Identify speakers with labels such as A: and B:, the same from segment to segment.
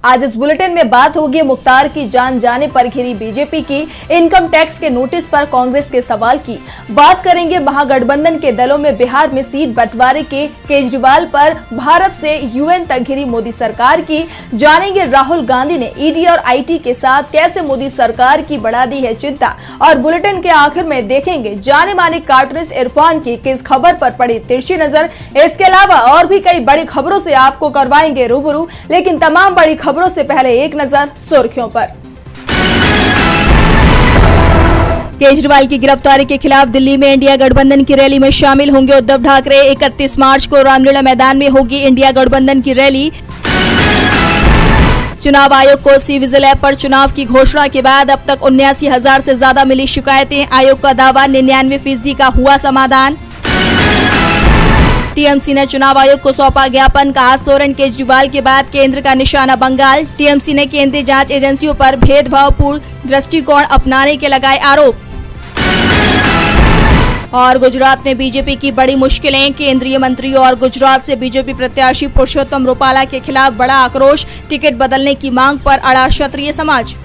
A: आज इस बुलेटिन में बात होगी मुख्तार की जान जाने पर घिरी बीजेपी की इनकम टैक्स के नोटिस पर कांग्रेस के सवाल की। बात करेंगे महागठबंधन के दलों में बिहार में सीट बंटवारे के केजरीवाल पर भारत से यूएन तक घिरी मोदी सरकार की। जानेंगे राहुल गांधी ने ईडी और आईटी के साथ कैसे मोदी सरकार की बढ़ा दी है चिंता। और बुलेटिन के आखिर में देखेंगे जाने माने कार्टूनिस्ट इरफान की किस खबर पर पड़ी तिरछी नजर। इसके अलावा और भी कई बड़ी खबरों से आपको करवाएंगे रूबरू, लेकिन तमाम बड़ी खबरों से पहले एक नजर सुर्खियों पर। केजरीवाल की गिरफ्तारी के खिलाफ दिल्ली में इंडिया गठबंधन की रैली में शामिल होंगे उद्धव ठाकरे। 31 मार्च को रामलीला मैदान में होगी इंडिया गठबंधन की रैली। चुनाव आयोग को सी विजिल ऐप पर चुनाव की घोषणा के बाद अब तक 79,000 से ज्यादा मिली शिकायतें। आयोग का दावा 99% का हुआ समाधान। टीएमसी ने चुनाव आयोग को सौंपा ज्ञापन, कहा सोरेन केजरीवाल के बाद केंद्र का निशाना बंगाल। टीएमसी ने केंद्रीय जांच एजेंसियों पर भेदभावपूर्ण दृष्टिकोण अपनाने के लगाए आरोप। और गुजरात में बीजेपी की बड़ी मुश्किलें, केंद्रीय मंत्री और गुजरात से बीजेपी प्रत्याशी पुरुषोत्तम रूपाला के खिलाफ बड़ा आक्रोश, टिकट बदलने की मांग पर अड़ा क्षत्रिय समाज।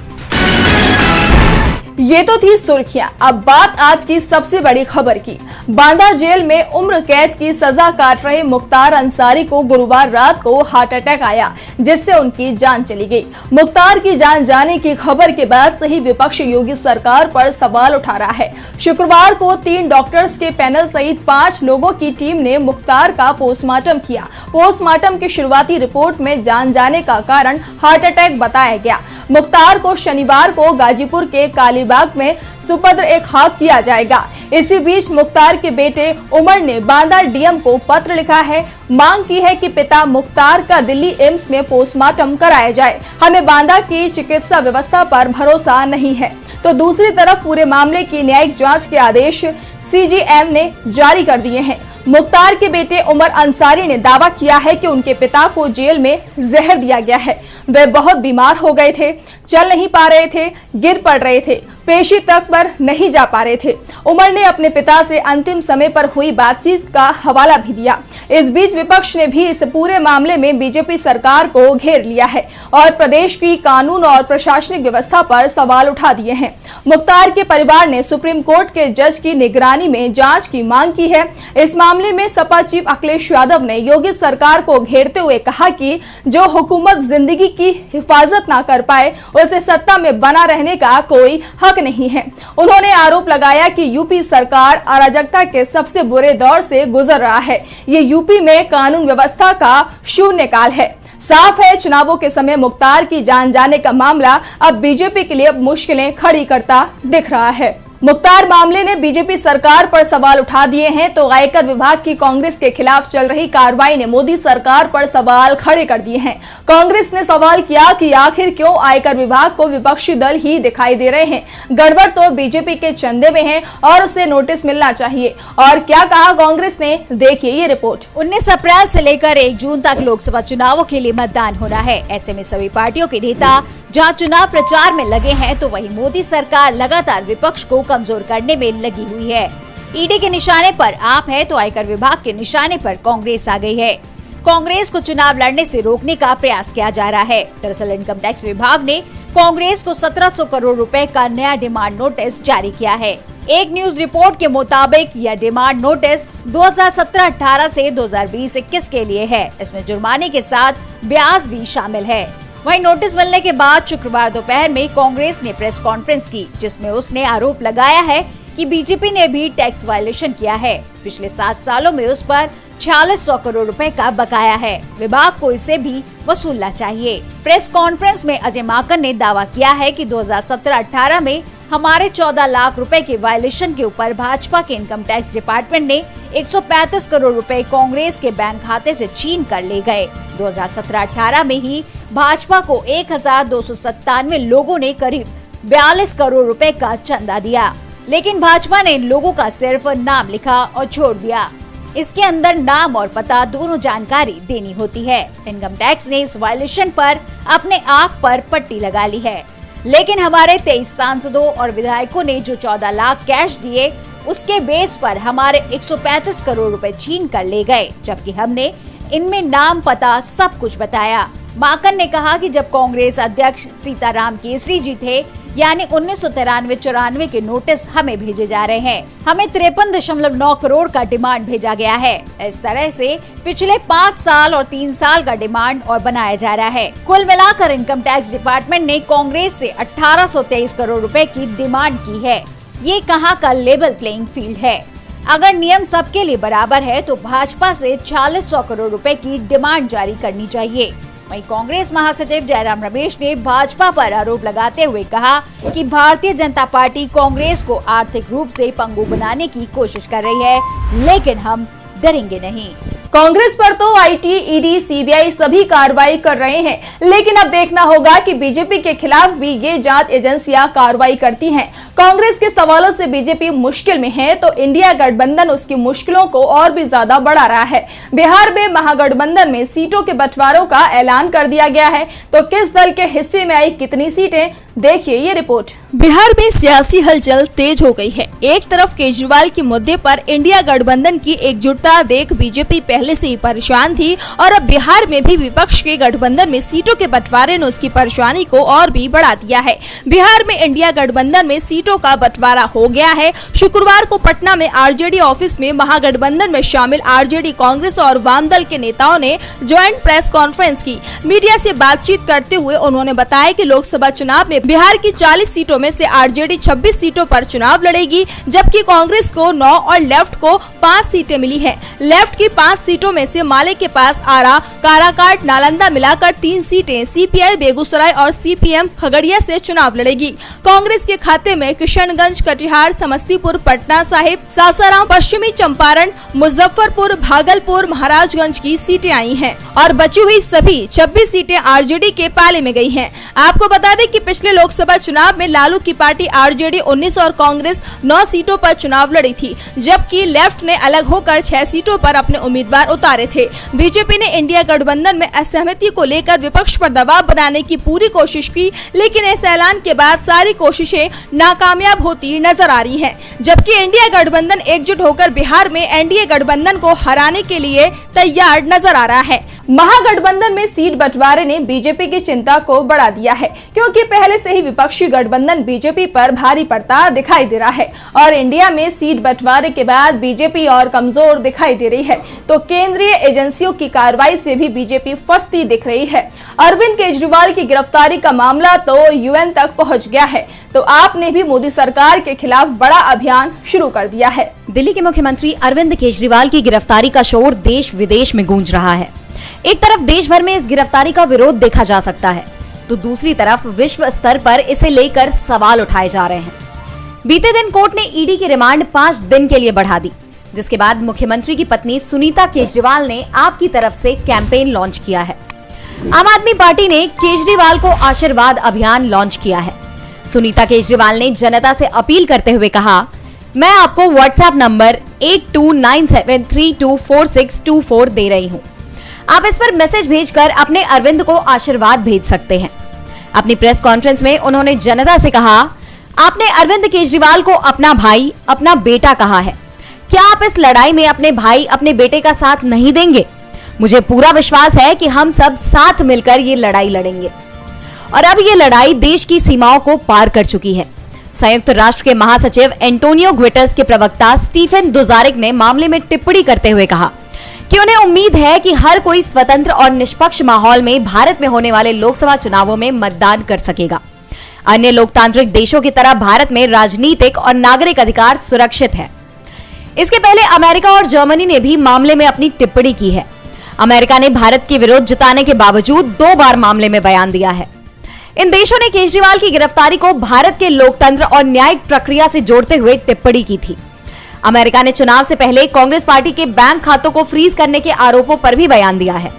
A: ये तो थी सुर्खियां। अब बात आज की सबसे बड़ी खबर की। बांदा जेल में उम्र कैद की सजा काट रहे मुख्तार अंसारी को गुरुवार रात को हार्ट अटैक आया, जिससे उनकी जान चली गई। मुख्तार की जान जाने की खबर के बाद से ही विपक्ष योगी सरकार पर सवाल उठा रहा है। शुक्रवार को 3 डॉक्टर्स के पैनल सहित 5 लोगों की टीम ने मुख्तार का पोस्टमार्टम किया। पोस्टमार्टम की शुरुआती रिपोर्ट में जान जाने का कारण हार्ट अटैक बताया गया। मुख्तार को शनिवार को गाजीपुर के कालीबाग में सुपुर्द ए खाक किया जाएगा। इसी बीच मुख्तार के बेटे उमर ने बांदा डीएम को पत्र लिखा है, मांग की है कि पिता मुख्तार का दिल्ली एम्स में पोस्टमार्टम कराया जाए। हमें बांदा की चिकित्सा व्यवस्था पर भरोसा नहीं है। तो दूसरी तरफ पूरे मामले की न्यायिक जांच के आदेश सीजीएम ने जारी कर दिए हैं। मुख्तार के बेटे उमर अंसारी ने दावा किया है कि उनके पिता को जेल में जहर दिया गया है। वे बहुत बीमार हो गए थे, चल नहीं पा रहे थे, गिर पड़ रहे थे, पेशी तक पर नहीं जा पा रहे थे। उमर ने अपने पिता से अंतिम समय पर हुई बातचीत का हवाला भी दिया। इस बीच विपक्ष ने भी इस पूरे मामले में बीजेपी सरकार को घेर लिया है और प्रदेश की कानून और प्रशासनिक व्यवस्था पर सवाल उठा दिए हैं। मुख्तार के परिवार ने सुप्रीम कोर्ट के जज की निगरानी में जांच की मांग की है। इस मामले में सपा चीफ अखिलेश यादव ने योगी सरकार को घेरते हुए कहा कि जो हुकूमत जिंदगी की हिफाजत ना कर पाए उसे सत्ता में बना रहने का कोई हक नहीं है। उन्होंने आरोप लगाया कि यूपी सरकार अराजकता के सबसे बुरे दौर से गुजर रहा है। ये यूपी में कानून व्यवस्था का शून्यकाल है। साफ है चुनावों के समय मुख्तार की जान जाने का मामला अब बीजेपी के लिए मुश्किलें खड़ी करता दिख रहा है। मुख्तार मामले ने बीजेपी सरकार पर सवाल उठा दिए हैं तो आयकर विभाग की कांग्रेस के खिलाफ चल रही कार्रवाई ने मोदी सरकार पर सवाल खड़े कर दिए हैं। कांग्रेस ने सवाल किया कि आखिर क्यों आयकर विभाग को विपक्षी दल ही दिखाई दे रहे हैं। गड़बड़ तो बीजेपी के चंदे में है और उसे नोटिस मिलना चाहिए। और क्या कहा कांग्रेस ने, देखिए ये रिपोर्ट।
B: 19 अप्रैल से लेकर 1 जून तक लोकसभा चुनावों के लिए मतदान होना है। ऐसे में सभी पार्टियों के नेता जहां चुनाव प्रचार में लगे हैं तो वहीं मोदी सरकार लगातार विपक्ष को कमजोर करने में लगी हुई है। ईडी के निशाने पर आप है तो आयकर विभाग के निशाने पर कांग्रेस आ गई है। कांग्रेस को चुनाव लड़ने से रोकने का प्रयास किया जा रहा है। दरअसल इनकम टैक्स विभाग ने कांग्रेस को 1700 करोड़ रुपए का नया डिमांड नोटिस जारी किया है। एक न्यूज रिपोर्ट के मुताबिक यह डिमांड नोटिस 2017-18 से 2020-21 के लिए है। इसमें जुर्माने के साथ ब्याज भी शामिल है। वहीं नोटिस मिलने के बाद शुक्रवार दोपहर में कांग्रेस ने प्रेस कॉन्फ्रेंस की, जिसमें उसने आरोप लगाया है कि बीजेपी ने भी टैक्स वायलेशन किया है। पिछले 7 सालों में उस पर 4600 करोड़ रुपए का बकाया है। विभाग को इसे भी वसूलना चाहिए। प्रेस कॉन्फ्रेंस में अजय माकन ने दावा किया है कि 2017-18 में हमारे 14 लाख रुपए के वायलेशन के ऊपर भाजपा के इनकम टैक्स डिपार्टमेंट ने 135 करोड़ रुपए कांग्रेस के बैंक खाते से छीन कर ले गए। 2017-18 में ही भाजपा को 1297 लोगों ने करीब 42 करोड़ रुपए का चंदा दिया, लेकिन भाजपा ने इन लोगों का सिर्फ नाम लिखा और छोड़ दिया। इसके अंदर नाम और पता दोनों जानकारी देनी होती है। इनकम टैक्स ने इस वायलेशन पर अपने आंख पर पट्टी लगा ली है, लेकिन हमारे 23 सांसदों और विधायकों ने जो 14 लाख कैश दिए उसके बेस पर हमारे 135 करोड़ रुपए छीन कर ले गए, जबकि हमने इनमें नाम पता सब कुछ बताया। माकन ने कहा कि जब कांग्रेस अध्यक्ष सीताराम केसरी जी थे, यानी 1993-94 के नोटिस हमें भेजे जा रहे हैं। हमें 53.9 करोड़ का डिमांड भेजा गया है। इस तरह से पिछले 5 साल और 3 साल का डिमांड और बनाया जा रहा है। कुल मिलाकर इनकम टैक्स डिपार्टमेंट ने कांग्रेस से 1823 करोड़ रुपए की डिमांड की है। ये कहाँ का लेवल प्लेइंग फील्ड है? अगर नियम सबके लिए बराबर है तो भाजपा से 4600 करोड़ रुपए की डिमांड जारी करनी चाहिए। वहीं कांग्रेस महासचिव जयराम रमेश ने भाजपा पर आरोप लगाते हुए कहा कि भारतीय जनता पार्टी कांग्रेस को आर्थिक रूप से पंगु बनाने की कोशिश कर रही है, लेकिन हम डरेंगे नहीं।
A: कांग्रेस पर तो आईटी, ईडी, सीबीआई सभी कार्रवाई कर रहे हैं, लेकिन अब देखना होगा कि बीजेपी के खिलाफ भी ये जांच एजेंसियां कार्रवाई करती हैं। कांग्रेस के सवालों से बीजेपी मुश्किल में है तो इंडिया गठबंधन उसकी मुश्किलों को और भी ज्यादा बढ़ा रहा है। बिहार में महागठबंधन में सीटों के बंटवारों का ऐलान कर दिया गया है, तो किस दल के हिस्से में आई कितनी सीटें, देखिए ये रिपोर्ट। बिहार में सियासी हलचल तेज हो गई है। एक तरफ केजरीवाल के मुद्दे पर इंडिया गठबंधन की एकजुटता देख बीजेपी पहले से ही परेशान थी और अब बिहार में भी विपक्ष के गठबंधन में सीटों के बंटवारे ने उसकी परेशानी को और भी बढ़ा दिया है। बिहार में इंडिया गठबंधन में सीटों का बंटवारा हो गया है। शुक्रवार को पटना में आरजेडी ऑफिस में महागठबंधन में शामिल आरजेडी, कांग्रेस और वाम दल के नेताओं ने ज्वाइंट प्रेस कॉन्फ्रेंस की। मीडिया से बातचीत करते हुए उन्होंने बताया कि लोकसभा चुनाव में बिहार की 40 सीटों में से आरजेडी 26 सीटों पर चुनाव लड़ेगी, जबकि कांग्रेस को 9 और लेफ्ट को 5 सीटें मिली हैं। लेफ्ट की 5 सीटों में से माले के पास आरा, काराकाट, नालंदा मिलाकर 3 सीटें सीपीआई बेगूसराय और सीपीएम खगड़िया से चुनाव लड़ेगी। कांग्रेस के खाते में किशनगंज, कटिहार, समस्तीपुर, पटना साहिब, सासाराम, पश्चिमी चंपारण, मुजफ्फरपुर, भागलपुर, महाराजगंज की सीटें आई हैं और बची हुई सभी 26 सीटें आरजेडी के पाले में गई हैं। आपको बता दें कि पिछले लोकसभा चुनाव में लालू की पार्टी आरजेडी 19 और कांग्रेस 9 सीटों पर चुनाव लड़ी थी, जबकि लेफ्ट ने अलग होकर 6 सीटों पर अपने उम्मीदवार उतारे थे। बीजेपी ने इंडिया गठबंधन में असहमति को लेकर विपक्ष पर दबाव बनाने की पूरी कोशिश की, लेकिन इस ऐलान के बाद सारी कोशिशें नाकामयाब होती नजर आ रही हैं। जबकि इंडिया गठबंधन एकजुट होकर बिहार में एनडीए गठबंधन को हराने के लिए तैयार नजर आ रहा है। महागठबंधन में सीट बंटवारे ने बीजेपी की चिंता को बढ़ा दिया है, क्योंकि पहले से ही विपक्षी गठबंधन बीजेपी पर भारी पड़ता दिखाई दे रहा है और इंडिया में सीट बंटवारे के बाद बीजेपी और कमजोर दिखाई दे रही है। तो केंद्रीय एजेंसियों की कार्रवाई से भी बीजेपी फंसती दिख रही है। अरविंद केजरीवाल की गिरफ्तारी का मामला तो यूएन तक पहुंच गया है, तो आपने भी मोदी सरकार के खिलाफ बड़ा अभियान शुरू कर दिया है।
C: दिल्ली के मुख्यमंत्री अरविंद केजरीवाल की गिरफ्तारी का शोर देश विदेश में गूंज रहा है। एक तरफ देश भर में इस गिरफ्तारी का विरोध देखा जा सकता है, तो दूसरी तरफ विश्व स्तर पर इसे लेकर सवाल उठाए जा रहे हैं। बीते दिन कोर्ट ने ईडी की रिमांड 5 दिन के लिए बढ़ा दी, जिसके बाद मुख्यमंत्री की पत्नी सुनीता केजरीवाल ने आपकी तरफ से कैंपेन लॉन्च किया है। आम आदमी पार्टी ने केजरीवाल को आशीर्वाद अभियान लॉन्च किया है। सुनीता केजरीवाल ने जनता से अपील करते हुए कहा, मैं आपको व्हाट्सएप नंबर 8297324624 दे रही हूँ। आप इस पर मैसेज भेजकर अपने अरविंद को आशीर्वाद भेज सकते हैं। अपनी प्रेस कॉन्फ्रेंस में उन्होंने जनता से कहा, आपने अरविंद केजरीवाल को अपना भाई, अपना बेटा कहा है। क्या आप इस लड़ाई में अपने भाई, अपने बेटे का साथ नहीं देंगे? मुझे पूरा विश्वास है कि हम सब साथ मिलकर ये लड़ाई लड़ेंगे। और अब ये लड़ाई देश की सीमाओं को पार कर चुकी है। संयुक्त राष्ट्र के महासचिव एंटोनियो गुटेरेस के प्रवक्ता स्टीफन दुजारिक ने मामले में टिप्पणी करते हुए कहा कि उन्हें उम्मीद है कि हर कोई स्वतंत्र और निष्पक्ष माहौल में भारत में होने वाले लोकसभा चुनावों में मतदान कर सकेगा। अन्य लोकतांत्रिक देशों की तरह भारत में राजनीतिक और नागरिक अधिकार सुरक्षित है। इसके पहले अमेरिका और जर्मनी ने भी मामले में अपनी टिप्पणी की है। अमेरिका ने भारत के विरोध जताने के बावजूद 2 बार मामले में बयान दिया है। इन देशों ने केजरीवाल की गिरफ्तारी को भारत के लोकतंत्र और न्यायिक प्रक्रिया से जोड़ते हुए टिप्पणी की थी। अमेरिका ने चुनाव से पहले कांग्रेस पार्टी के बैंक खातों को फ्रीज करने के आरोपों पर भी बयान दिया है।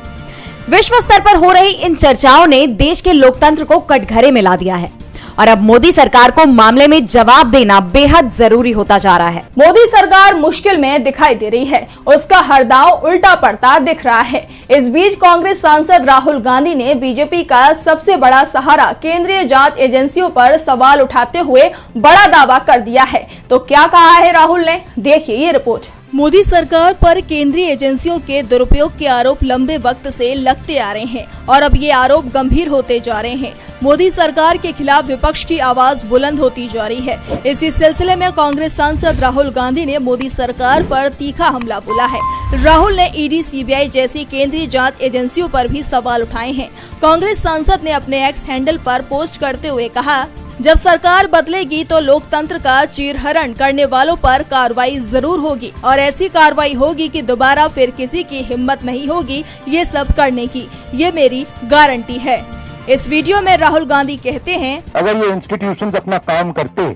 C: विश्व स्तर पर हो रही इन चर्चाओं ने देश के लोकतंत्र को कटघरे में ला दिया है और अब मोदी सरकार को मामले में जवाब देना बेहद जरूरी होता जा रहा है।
A: मोदी सरकार मुश्किल में दिखाई दे रही है, उसका हर दांव उल्टा पड़ता दिख रहा है। इस बीच कांग्रेस सांसद राहुल गांधी ने बीजेपी का सबसे बड़ा सहारा केंद्रीय जांच एजेंसियों पर सवाल उठाते हुए बड़ा दावा कर दिया है। तो क्या कहा है राहुल ने, देखिए ये रिपोर्ट। मोदी सरकार पर केंद्रीय एजेंसियों के दुरुपयोग के आरोप लंबे वक्त से लगते आ रहे हैं और अब ये आरोप गंभीर होते जा रहे हैं। मोदी सरकार के खिलाफ विपक्ष की आवाज बुलंद होती जा रही है। इसी सिलसिले में कांग्रेस सांसद राहुल गांधी ने मोदी सरकार पर तीखा हमला बोला है। राहुल ने ईडी, सीबीआई जैसी केंद्रीय जांच एजेंसियों पर भी सवाल उठाए हैं। कांग्रेस सांसद ने अपने एक्स हैंडल पर पोस्ट करते हुए कहा, जब सरकार बदलेगी तो लोकतंत्र का चीरहरण करने वालों पर कार्रवाई जरूर होगी और ऐसी कार्रवाई होगी कि दोबारा फिर किसी की हिम्मत नहीं होगी ये सब करने की, ये मेरी गारंटी है। इस वीडियो में राहुल गांधी कहते हैं,
D: अगर ये इंस्टीट्यूशंस अपना काम करते,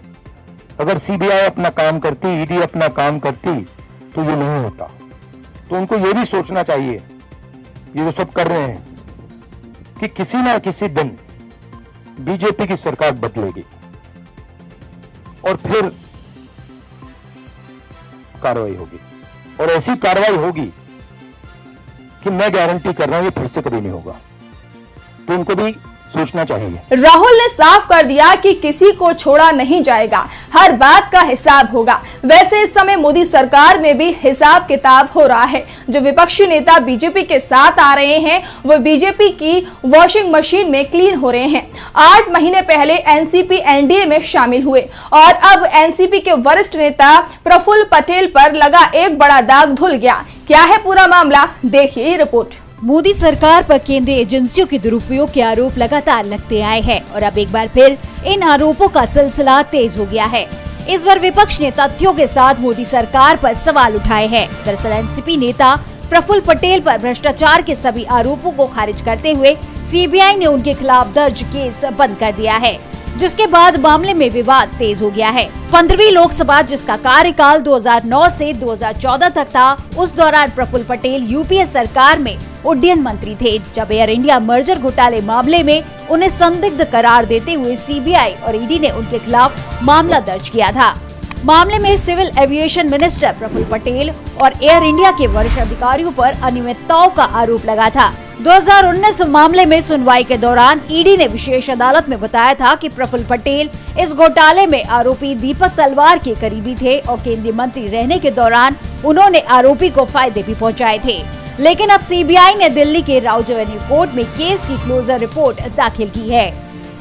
D: अगर सीबीआई अपना काम करती, ईडी अपना काम करती तो ये नहीं होता। तो उनको ये भी सोचना चाहिए, ये जो सब कर रहे हैं, कि किसी ना किसी दिन बीजेपी की सरकार बदलेगी और फिर कार्रवाई होगी और ऐसी कार्रवाई होगी कि मैं गारंटी कर रहा हूं ये फिर से कभी नहीं होगा। तो उनको भी सोचना चाहिए।
A: राहुल ने साफ कर दिया कि किसी को छोड़ा नहीं जाएगा, हर बात का हिसाब होगा। वैसे इस समय मोदी सरकार में भी हिसाब किताब हो रहा है। जो विपक्षी नेता बीजेपी के साथ आ रहे हैं वो बीजेपी की वॉशिंग मशीन में क्लीन हो रहे हैं। 8 महीने पहले एनसीपी एनडीए में शामिल हुए और अब एनसीपी के वरिष्ठ नेता प्रफुल्ल पटेल पर लगा एक बड़ा दाग धुल गया। क्या है पूरा मामला, देखिए रिपोर्ट।
B: मोदी सरकार पर केंद्रीय एजेंसियों के दुरुपयोग के आरोप लगातार लगते आए हैं और अब एक बार फिर इन आरोपों का सिलसिला तेज हो गया है। इस बार विपक्ष ने तथ्यों के साथ मोदी सरकार पर सवाल उठाए हैं। दरअसल एनसीपी नेता प्रफुल्ल पटेल पर भ्रष्टाचार के सभी आरोपों को खारिज करते हुए सीबीआई ने उनके खिलाफ दर्ज केस बंद कर दिया है, जिसके बाद मामले में विवाद तेज हो गया है। 15वीं लोकसभा, जिसका कार्यकाल 2009 से 2014 तक था, उस दौरान प्रफुल्ल पटेल यूपीए सरकार में उड्डयन मंत्री थे, जब एयर इंडिया मर्जर घोटाले मामले में उन्हें संदिग्ध करार देते हुए सीबीआई और ईडी ने उनके खिलाफ मामला दर्ज किया था। मामले में civil aviation minister Praful Patel और एयर इंडिया के वरिष्ठ अधिकारियों पर अनियमितताओं का आरोप लगा था। 2019 मामले में सुनवाई के दौरान ईडी ने विशेष अदालत में बताया था कि प्रफुल्ल पटेल इस घोटाले में आरोपी दीपक तलवार के करीबी थे और केंद्रीय मंत्री रहने के दौरान उन्होंने आरोपी को फायदे भी पहुंचाए थे। लेकिन अब सीबीआई ने दिल्ली के राउज एवेन्यू कोर्ट में केस की क्लोजर रिपोर्ट दाखिल की है।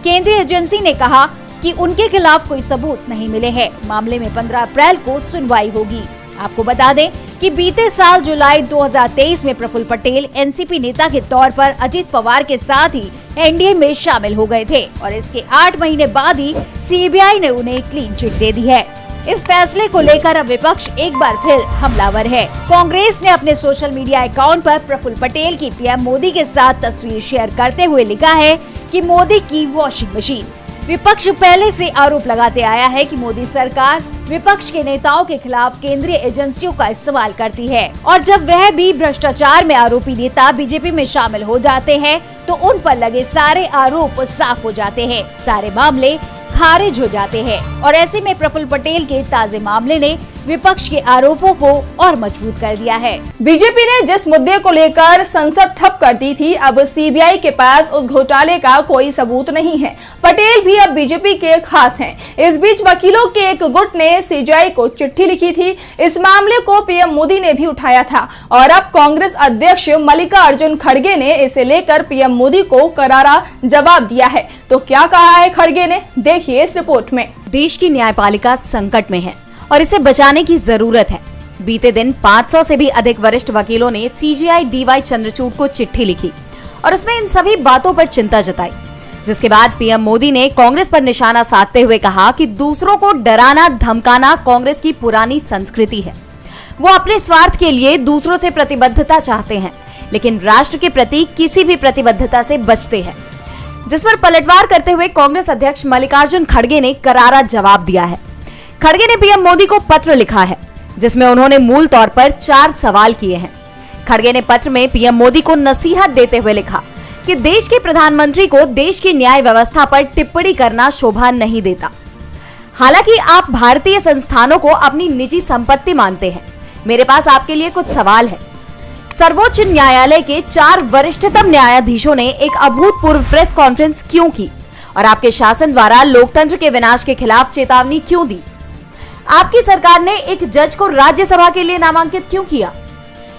B: केंद्रीय एजेंसी ने कहा कि उनके खिलाफ कोई सबूत नहीं मिले हैं। मामले में 15 अप्रैल को सुनवाई होगी। आपको बता दें कि बीते साल जुलाई 2023 में प्रफुल्ल पटेल एनसीपी नेता के तौर पर अजित पवार के साथ ही एनडीए में शामिल हो गए थे और इसके 8 महीने बाद ही सीबीआई ने उन्हें क्लीन चिट दे दी है। इस फैसले को लेकर अब विपक्ष एक बार फिर हमलावर है। कांग्रेस ने अपने सोशल मीडिया अकाउंट पर प्रफुल्ल पटेल की पीएम मोदी के साथ तस्वीर शेयर करते हुए लिखा है कि मोदी की वॉशिंग मशीन। विपक्ष पहले से आरोप लगाते आया है कि मोदी सरकार विपक्ष के नेताओं के खिलाफ केंद्रीय एजेंसियों का इस्तेमाल करती है और जब वह भी भ्रष्टाचार में आरोपी नेता बीजेपी में शामिल हो जाते हैं तो उन पर लगे सारे आरोप साफ हो जाते हैं, सारे मामले खारिज हो जाते हैं। और ऐसे में प्रफुल्ल पटेल के ताजे मामले ने विपक्ष के आरोपों को और मजबूत कर दिया है।
A: बीजेपी ने जिस मुद्दे को लेकर संसद ठप कर दी थी, अब सीबीआई के पास उस घोटाले का कोई सबूत नहीं है। पटेल भी अब बीजेपी के खास हैं। इस बीच वकीलों के एक गुट ने सीबीआई को चिट्ठी लिखी थी। इस मामले को पीएम मोदी ने भी उठाया था और अब कांग्रेस अध्यक्ष मल्लिकार्जुन खड़गे ने इसे लेकर पीएम मोदी को करारा जवाब दिया है। तो क्या कहा है खड़गे ने, देखिए इस रिपोर्ट में।
C: देश की न्यायपालिका संकट में है और इसे बचाने की जरूरत है। बीते दिन 500 से भी अधिक वरिष्ठ वकीलों ने सीजेआई डीवाई चंद्रचूड़ को चिट्ठी लिखी और उसमें इन सभी बातों पर चिंता जताई, जिसके बाद पीएम मोदी ने कांग्रेस पर निशाना साधते हुए कहा कि दूसरों को डराना धमकाना कांग्रेस की पुरानी संस्कृति है। वो अपने स्वार्थ के लिए दूसरों से प्रतिबद्धता चाहते हैं, लेकिन राष्ट्र के प्रति किसी भी प्रतिबद्धता से बचते हैं। जिस पर पलटवार करते हुए कांग्रेस अध्यक्ष मल्लिकार्जुन खड़गे ने करारा जवाब दिया है। खड़गे ने पीएम मोदी को पत्र लिखा है, जिसमें उन्होंने मूल तौर पर 4 सवाल किए हैं। खड़गे ने पत्र में पीएम मोदी को नसीहत देते हुए लिखा कि देश के प्रधानमंत्री को देश की न्याय व्यवस्था पर टिप्पणी करना शोभा नहीं देता। हालांकि आप भारतीय संस्थानों को अपनी निजी संपत्ति मानते हैं। मेरे पास आपके लिए कुछ सवाल है। सर्वोच्च न्यायालय के 4 वरिष्ठतम न्यायाधीशों ने एक अभूतपूर्व प्रेस कॉन्फ्रेंस क्यों की और आपके शासन द्वारा लोकतंत्र के विनाश के खिलाफ चेतावनी क्यों दी? आपकी सरकार ने एक जज को राज्यसभा के लिए नामांकित क्यों किया?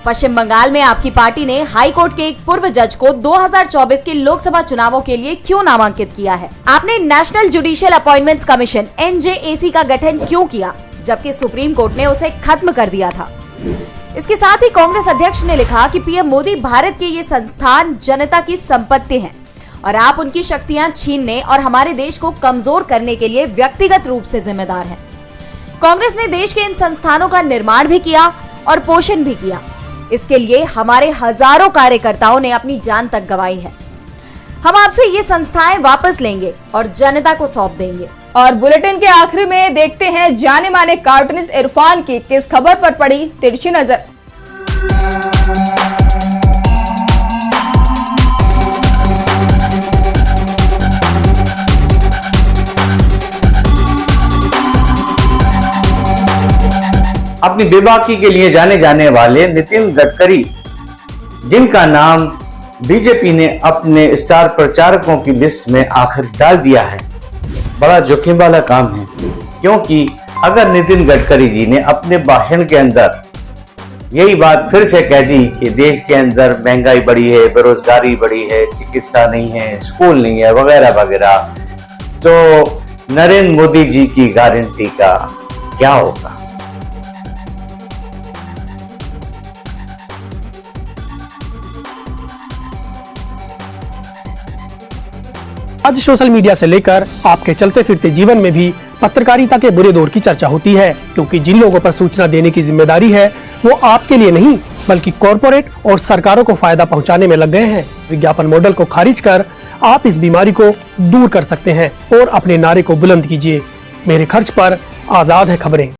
C: पश्चिम बंगाल में आपकी पार्टी ने हाई कोर्ट के एक पूर्व जज को 2024 के लोकसभा चुनावों के लिए क्यों नामांकित किया है? आपने national judicial appointments commission (NJAC) का गठन क्यों किया, जबकि सुप्रीम कोर्ट ने उसे खत्म कर दिया था? इसके साथ ही कांग्रेस अध्यक्ष ने लिखा कि पीएम मोदी भारत के ये संस्थान जनता की संपत्ति हैं और आप उनकी शक्तियां छीनने और हमारे देश को कमजोर करने के लिए व्यक्तिगत रूप से जिम्मेदार हैं। कांग्रेस ने देश के इन संस्थानों का निर्माण भी किया और पोषण भी किया। इसके लिए हमारे हजारों कार्यकर्ताओं ने अपनी जान तक गंवाई है। हम आपसे ये संस्थाएं वापस लेंगे और जनता को सौंप देंगे।
A: और बुलेटिन के आखिर में देखते हैं जाने माने कार्टूनिस्ट इरफान की किस खबर पर पड़ी तिरछी नजर।
E: अपनी बेबाकी के लिए जाने जाने वाले नितिन गडकरी, जिनका नाम बीजेपी ने अपने स्टार प्रचारकों की लिस्ट में आखिर डाल दिया है, बड़ा जोखिम वाला काम है। क्योंकि अगर नितिन गडकरी जी ने अपने भाषण के अंदर यही बात फिर से कह दी कि देश के अंदर महंगाई बढ़ी है, बेरोजगारी बढ़ी है, चिकित्सा नहीं है, स्कूल नहीं है, वगैरह वगैरह, तो नरेंद्र मोदी जी की गारंटी का क्या होगा?
F: आज सोशल मीडिया से लेकर आपके चलते फिरते जीवन में भी पत्रकारिता के बुरे दौर की चर्चा होती है, क्योंकि जिन लोगों पर सूचना देने की जिम्मेदारी है वो आपके लिए नहीं बल्कि कॉरपोरेट और सरकारों को फायदा पहुंचाने में लग गए हैं। विज्ञापन मॉडल को खारिज कर आप इस बीमारी को दूर कर सकते हैं और अपने नारे को बुलंद कीजिए। मेरे खर्च पर आजाद है खबरें।